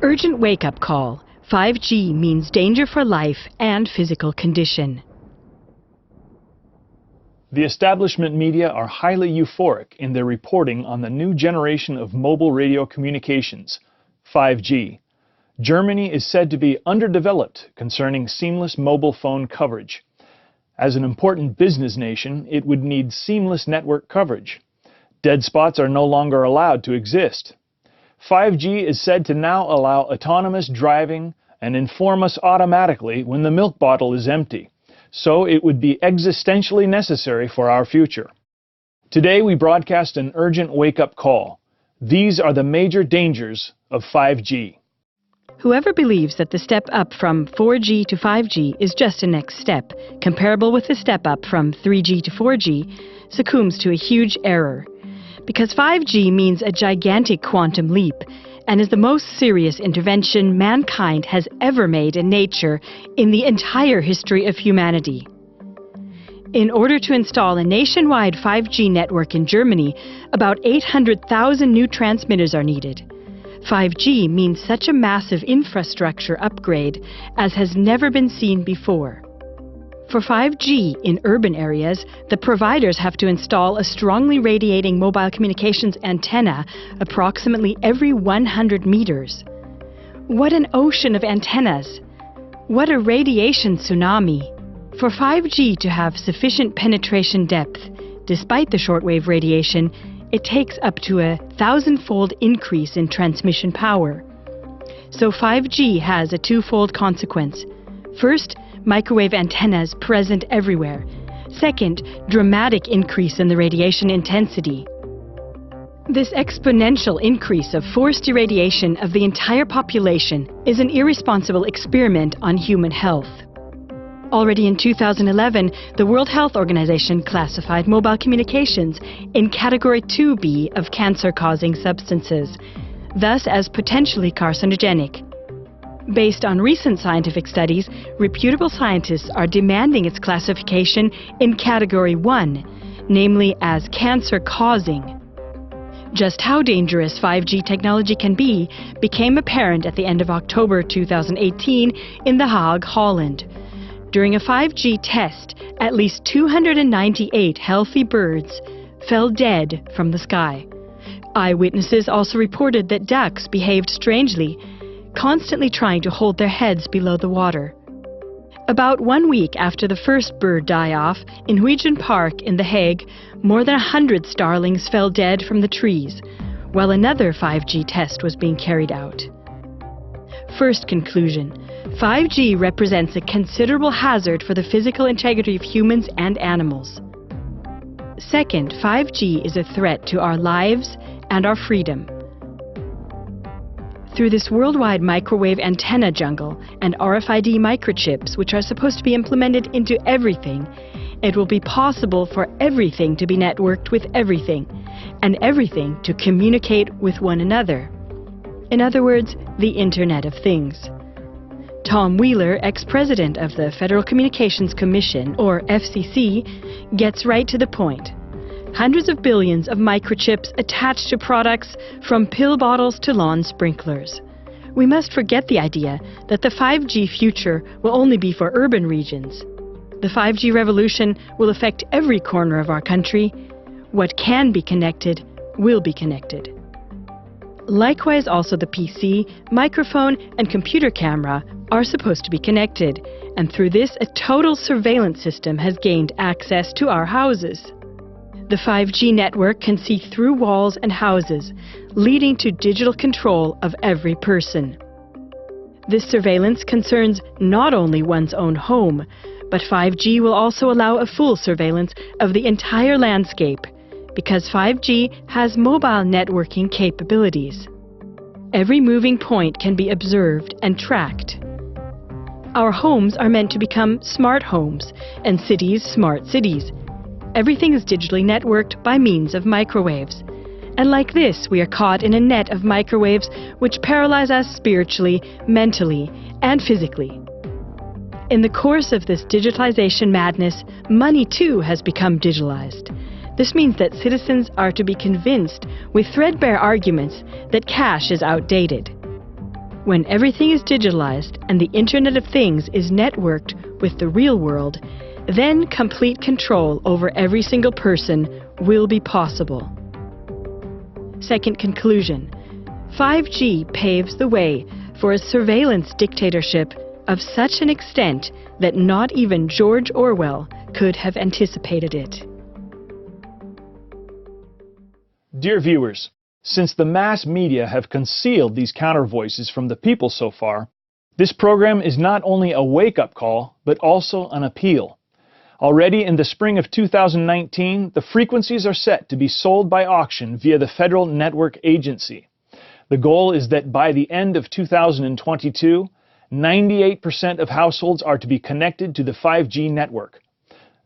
Urgent wake-up call. 5G means danger for life and physical condition. The establishment media are highly euphoric in their reporting on the new generation of mobile radio communications, 5G. Germany is said to be underdeveloped concerning seamless mobile phone coverage. As an important business nation, it would need seamless network coverage. Dead spots are no longer allowed to exist. 5G is said to now allow autonomous driving and inform us automatically when the milk bottle is empty. So it would be existentially necessary for our future. Today we broadcast an urgent wake-up call. These are the major dangers of 5G. Whoever believes that the step up from 4G to 5G is just a next step, comparable with the step up from 3G to 4G, succumbs to a huge error. Because 5G means a gigantic quantum leap, and is the most serious intervention mankind has ever made in nature in the entire history of humanity. In order to install a nationwide 5G network in Germany, about 800,000 new transmitters are needed. 5G means such a massive infrastructure upgrade as has never been seen before. For 5G in urban areas, the providers have to install a strongly radiating mobile communications antenna approximately every 100 meters. What an ocean of antennas! What a radiation tsunami! For 5G to have sufficient penetration depth, despite the shortwave radiation, it takes up to a 1,000-fold increase in transmission power. So 5G has a twofold consequence. First, microwave antennas present everywhere. Second, dramatic increase in the radiation intensity. This exponential increase of forced irradiation of the entire population is an irresponsible experiment on human health. Already in 2011, the World Health Organization classified mobile communications in Category 2B of cancer-causing substances, thus as potentially carcinogenic. Based on recent scientific studies, reputable scientists are demanding its classification in Category 1, namely as cancer-causing. Just how dangerous 5G technology can be became apparent at the end of October 2018 in The Hague, Holland. During a 5G test, at least 298 healthy birds fell dead from the sky. Eyewitnesses also reported that ducks behaved strangely, constantly trying to hold their heads below the water. About 1 week after the first bird die-off in Huygen Park in The Hague, more than 100 starlings fell dead from the trees, while another 5G test was being carried out. First conclusion: 5G represents a considerable hazard for the physical integrity of humans and animals. Second, 5G is a threat to our lives and our freedom. Through this worldwide microwave antenna jungle and RFID microchips, which are supposed to be implemented into everything, it will be possible for everything to be networked with everything, and everything to communicate with one another. In other words, the Internet of Things. Tom Wheeler, ex-president of the Federal Communications Commission, or FCC, gets right to the point. Hundreds of billions of microchips attached to products from pill bottles to lawn sprinklers. We must forget the idea that the 5G future will only be for urban regions. The 5G revolution will affect every corner of our country. What can be connected will be connected. Likewise, also the PC, microphone, and computer camera are supposed to be connected, and through this a total surveillance system has gained access to our houses. The 5G network can see through walls and houses, leading to digital control of every person. This surveillance concerns not only one's own home, but 5G will also allow a full surveillance of the entire landscape, because 5G has mobile networking capabilities. Every moving point can be observed and tracked. Our homes are meant to become smart homes, and cities smart cities. Everything is digitally networked by means of microwaves. And like this, we are caught in a net of microwaves which paralyze us spiritually, mentally, and physically. In the course of this digitalization madness, money too has become digitalized. This means that citizens are to be convinced with threadbare arguments that cash is outdated. When everything is digitalized and the Internet of Things is networked with the real world, then complete control over every single person will be possible. Second conclusion, 5G paves the way for a surveillance dictatorship of such an extent that not even George Orwell could have anticipated it. Dear viewers, since the mass media have concealed these counter voices from the people so far, this program is not only a wake-up call, but also an appeal. Already in the spring of 2019, the frequencies are set to be sold by auction via the Federal Network Agency. The goal is that by the end of 2022, 98% of households are to be connected to the 5G network.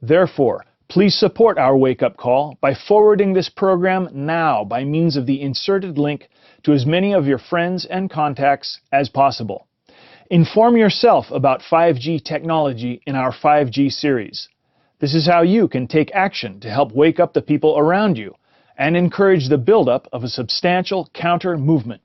Therefore, please support our wake-up call by forwarding this program now by means of the inserted link to as many of your friends and contacts as possible. Inform yourself about 5G technology in our 5G series. This is how you can take action to help wake up the people around you and encourage the buildup of a substantial counter-movement.